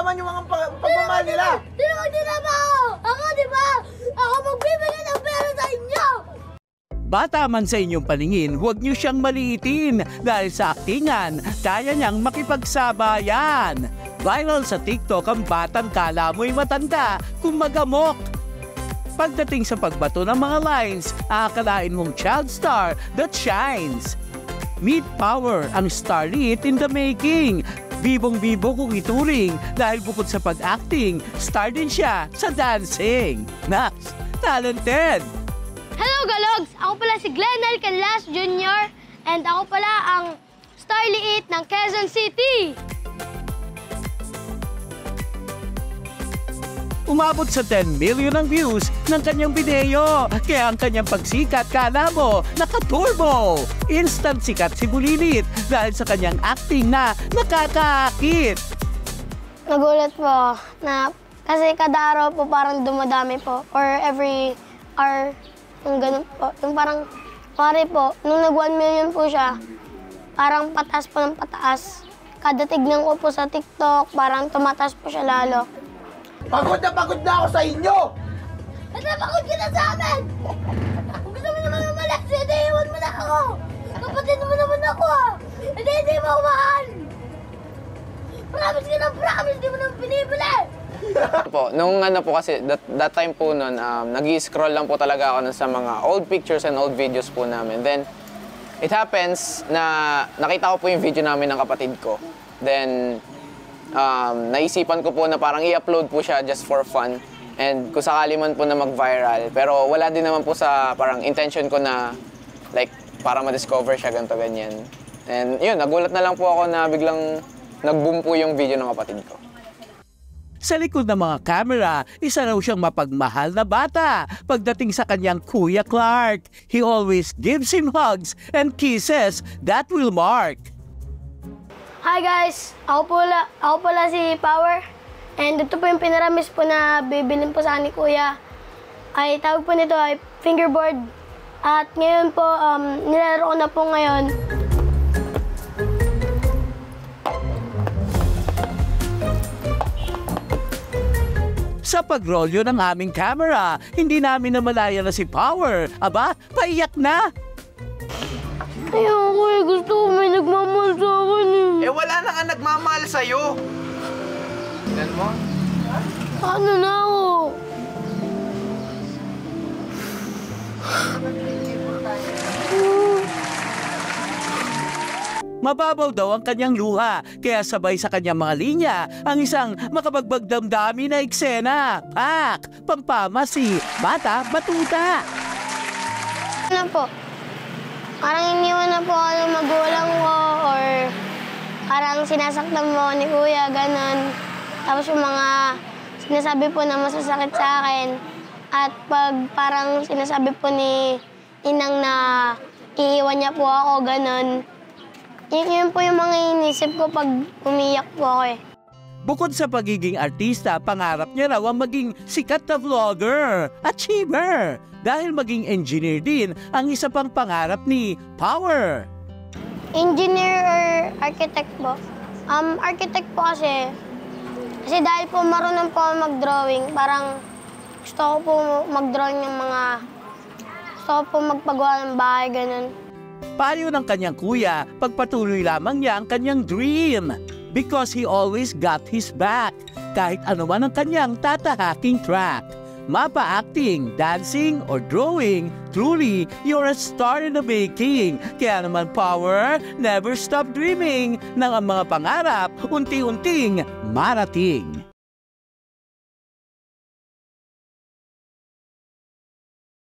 naman yung mga pagmamahal nila. Sino magtrabaho? Ako, di ba? Ako magbibigay ng pera sa inyo. Bata man sa inyong paningin, huwag niyo siyang maliitin dahil sa aktingan, kaya niyang makipagsabayan. Viral sa TikTok ang batang kala mo'y matanda kung magamok. Pagdating sa pagbato ng mga lines, aakalain mong child star that shines. Meet Power, ang starlet in the making. Bibong-bibo kung ituring dahil bukod sa pag-acting, star din siya sa dancing. Next, talented! Hello, Galogs! Ako pala si Glenel Canlas Jr. And ako pala ang starlet ng Quezon City. Umabot sa 10 million ang views ng kanyang video. Kaya ang kanyang pagsikat, kala mo, naka-turbo. Instant sikat si Bulilit dahil sa kanyang acting na nakakaakit. Nagulat po na kasi kada araw po parang dumadami po or every hour yung ganun po. Yung parang, pare po, nung nag 1 million po siya, parang pataas po ng pataas. Kada tignan ko po sa TikTok, parang tumataas po siya lalo. Pagod na ako sa inyo! At napagod ka na sa amin! Kung gusto mo naman umalas, hindi iwan mo na ako! Kapatid mo naman ako ah! Hindi mo ako mahal! Promise ka ng promise, di mo naman pinibili! Po, nung ano po kasi, that time po nun, nag-i-scroll lang po talaga ako sa mga old pictures and old videos po namin. Then, it happens na nakita ko po yung video namin ng kapatid ko. Then, naisipan ko po na parang i-upload po siya just for fun. And kung sakali man po na mag-viral. Pero wala din naman po sa parang intention ko na like para ma-discover siya, ganito, ganyan. And yun, nagulat na lang po ako na biglang nag-boom po yung video ng kapatid ko. Sa likod ng mga camera, isa raw siyang mapagmahal na bata. Pagdating sa kanyang Kuya Clark, he always gives him hugs and kisses that will mark. Hi guys! Ako pala si Power. And ito po yung pinaramis po na bibilin po sa ni Kuya. Ay tawag po nito ay fingerboard. At ngayon po, nilalaro ko na po ngayon. Sa pagrolyo ng aming camera, hindi namin namalaya na si Power. Aba, paiyak na! Ayoko eh, gusto ko may nagmamahal sa akin eh. Eh wala na nga nagmamahal sa'yo. Tignan mo. Ano na ako? Mababaw daw ang kanyang luha, kaya sabay sa kanyang mga linya ang isang makabagbag damdamin na eksena. Pak! Pampamasi, bata, batuta! Ano po? Parang iniwan na po ako ng magulang ko or parang sinasaktan mo ni Kuya, ganon. Tapos yung mga sinasabi po na masasakit sa akin. At pag parang sinasabi po ni Inang na iiwan niya po ako, ganon. Yun po yung mga inisip ko pag umiyak po ako eh. Bukod sa pagiging artista, pangarap niya raw ang maging sikat na vlogger, achiever. Dahil maging engineer din ang isa pang pangarap ni Power. Engineer or architect po? Architect po kasi dahil po marunong po mag-drawing, parang gusto ko po mag-drawing ng mga, gusto ko po magpagawa ng bahay, ganun. Payo ng kanyang kuya, pagpatuloy lamang niya ang kanyang dream. Because he always got his back, kahit ano man ang kanyang tatahaking track. Mapa-acting, dancing, or drawing, truly, you're a star in the making. Kaya naman, Power, never stop dreaming ng ang mga pangarap unti-unting marating.